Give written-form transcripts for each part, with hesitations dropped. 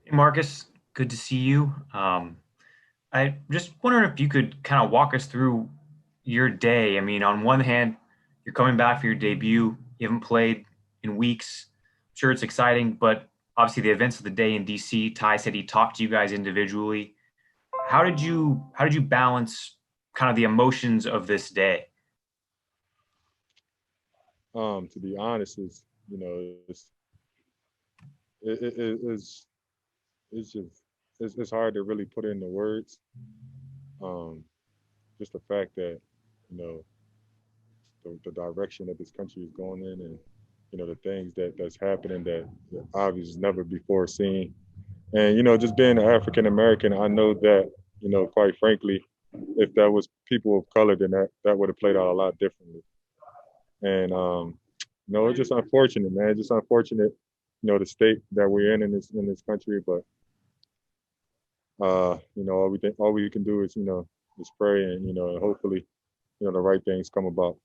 Hey Marcus, good to see you. I just wondering if you could kind of walk us through your day. I mean, on one hand, you're coming back for your debut. You haven't played in weeks. I'm sure it's exciting, but obviously the events of the day in DC, Ty said he talked to you guys individually. How did you balance kind of the emotions of this day? To be honest, is it's it's just it's hard to really put into words. Um, just the fact that you know the direction that this country is going in, and the things that's happening that obviously never before seen. And just being an African American, I know that quite frankly, if that was people of color, then that would have played out a lot differently. And it's just unfortunate, man. Just unfortunate, the state that we're in this country. But all we can do is pray and and hopefully the right things come about.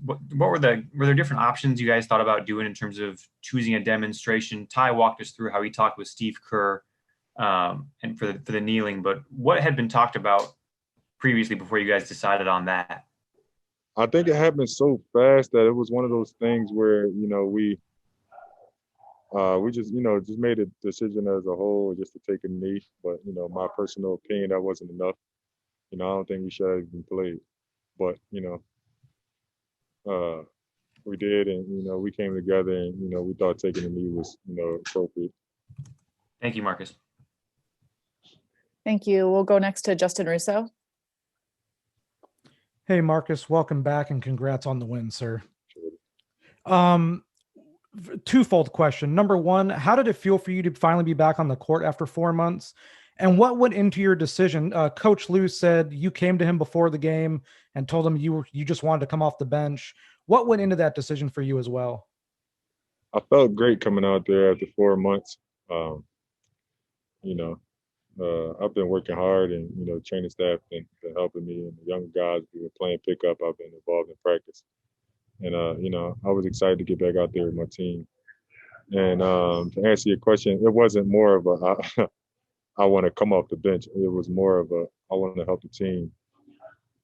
What were there different options you guys thought about doing in terms of choosing a demonstration? Ty walked us through how he talked with Steve Kerr and for the kneeling, but what had been talked about previously before you guys decided on that? I think it happened so fast that it was one of those things where we just made a decision as a whole just to take a knee. But my personal opinion, that wasn't enough. I don't think we should have even played. But uh, we did, and we came together, and we thought taking a knee was appropriate. Thank you, Marcus. Thank you. We'll go next to Justin Russo. Hey, Marcus, welcome back and congrats on the win, sir. Um, Twofold question. Number one, how did it feel for you to finally be back on the court after 4 months? And what went into your decision? Coach Lou said you came to him before the game and told him you just wanted to come off the bench. What went into that decision for you as well? I felt great coming out there after 4 months. Um, you know, I've been working hard, and training staff been helping me, and the younger guys we been playing pickup. I've been involved in practice, and I was excited to get back out there with my team. And to answer your question, it wasn't more of a I want to come off the bench. It was more of a I want to help the team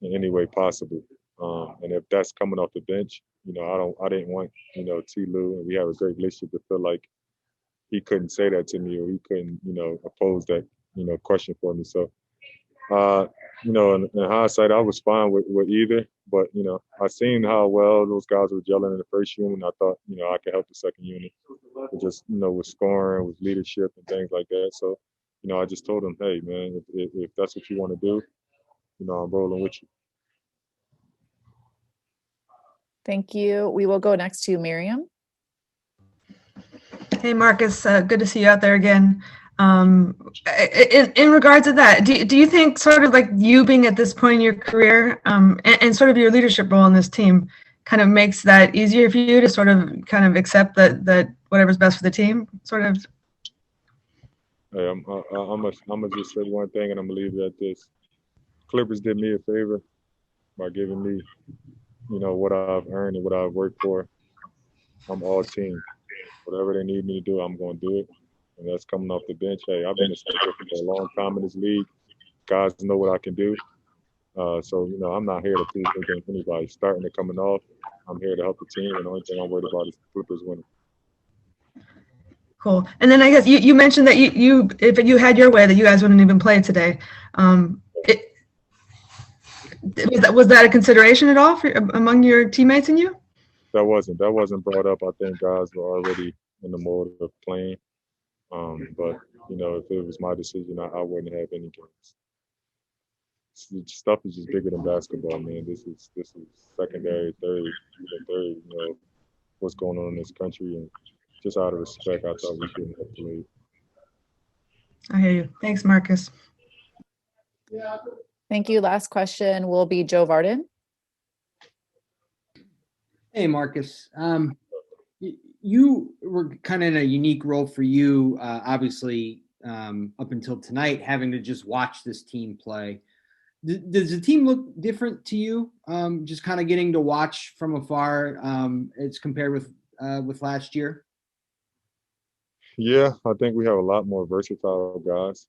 in any way possible. And if that's coming off the bench, I didn't want T. Lou, and we have a great relationship, to feel like he couldn't say that to me, or he couldn't oppose that question for me. So uh, in hindsight, I was fine with either. But I seen how well those guys were gelling in the first unit, and I thought I could help the second unit with just with scoring, with leadership, and things like that. So I just told them, hey man, if that's what you want to do, I'm rolling with you. Thank you. We will go next to Miriam. Hey, Marcus, good to see you out there again. In regards to that, do you think sort of like you being at this point in your career and sort of your leadership role in this team kind of makes that easier for you to sort of kind of accept that whatever's best for the team, sort of? Hey, I'm gonna just say one thing, and I'm gonna leave it at this. Clippers did me a favor by giving me, what I've earned and what I've worked for. I'm all team. Whatever they need me to do, I'm gonna do it. And that's coming off the bench. Hey, I've been a center for a long time in this league. Guys know what I can do. So I'm not here to prove anything to anybody. Starting and coming off, I'm here to help the team, and the only thing I'm worried about is the Clippers winning. Cool. And then I guess you mentioned that you if you had your way that you guys wouldn't even play today. Was that a consideration at all among your teammates and you? That wasn't brought up. I think guys were already in the mode of playing. But if it was my decision, I wouldn't have any games. Stuff is just bigger than basketball, man. This is secondary, third, even third. What's going on in this country, and just out of respect, I thought we shouldn't have played. I hear you. Thanks, Marcus. Thank you. Last question will be Joe Varden. Hey, Marcus. You were kind of in a unique role for you, obviously, up until tonight, having to just watch this team play. Does the team look different to you, just kind of getting to watch from afar as compared with last year? Yeah, I think we have a lot more versatile guys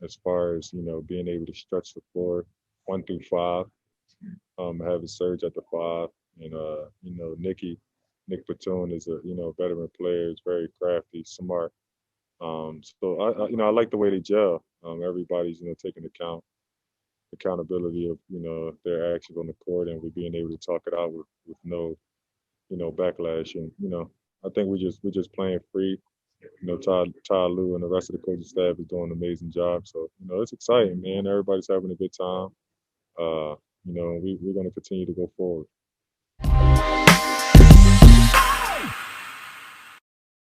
as far as, being able to stretch the floor 1 through 5. Have a surge at the 5. And, Nick Batum is a, veteran player. He's very crafty, smart. So I like the way they gel. Everybody's, taking accountability of, their actions on the court, and we're being able to talk it out with no, backlash. And, I think we're just playing free. Todd Lue and the rest of the coaching staff is doing an amazing job. So, it's exciting, man. Everybody's having a good time. We're going to continue to go forward.